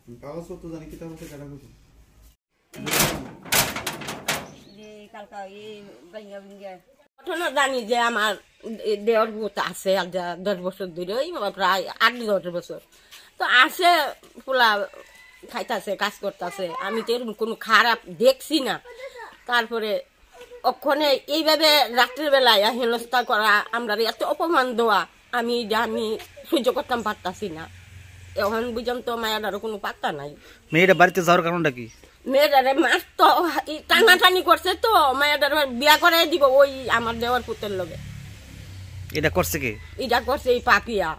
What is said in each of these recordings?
কাগজপত্র জানি কি তার মধ্যে কেন বুঝুন ঘটনা জানি যে আমার দেওয়ার ভূত আছে আর 10 বছর ধরে, প্রায় 8-10 বছর তো আছে, পোলা খাইতেছে, কাজ করতেছে, আমি তো এরকম কোনো খারাপ দেখছি না। তারপরে ওখানে এইভাবে রাত্রের বেলায় হেনস্থা করা, আমরা এত অপমান দেওয়া, আমি সহ্য করতাম পারতাছি না। এখন বুঝলাম তো মায়াটারও কোনো পাত্তা নাই। মেয়েটা বাড়িতে যাওয়ার কারণটা কি? মেয়েটারে মাস তো টানাটানি করছে, তো মেয়েটার বিয়া করে দিব ওই আমার দেওয়ার পুতের লগে। এটা করছে কে? এটা করছে এই পাপিয়া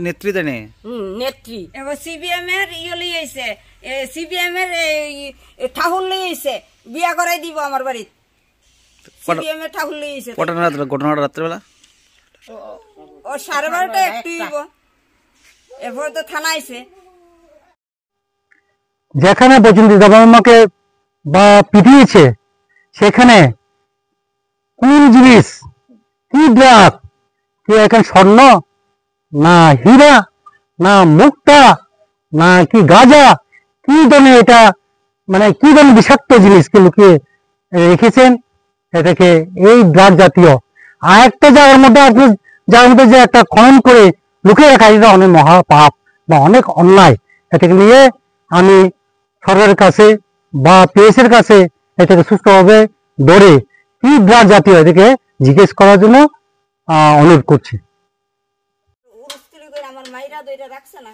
নেত্রী দেনে নেত্রী। এবার সিবিএম এর লিয়ে আইছে, সিবিএম এর ঠাকুর লিয়ে আইছে, বিয়া করাই দিব আমার বাড়িতে। সিবিএম এর ঠাকুর লিয়ে আইছে। ঘটনাটা রাত্রেবেলা ও 12:30 একটু দিব, এরপর তো থানা আইছে। যেখানে বৈজন্তী দাবামাকে বা পিটিয়েছে সেখানে কোন জিনিস, কি ড্রাগ, কি এখানে স্বর্ণ না হীরা না মুক্তা না কি গাঁজা, কি ধরনের এটা, মানে কি ধরনের বিষাক্ত জিনিসকে লুকিয়ে রেখেছেন এটাকে, এই ড্রাগ জাতীয়। আর একটা জায়গার মধ্যে যে একটা খনন করে লুকিয়ে রাখা, এটা অনেক মহা পাপ বা অনেক অন্যায়। এটাকে নিয়ে আমি সরকারের কাছে বা পিএসের কাছে এটাকে সুস্থভাবে ধরে কি ড্রাগ জাতীয় এটাকে জিজ্ঞেস করার জন্য অনুরোধ করছি। আমার মাইরা দইটা রাখছে না।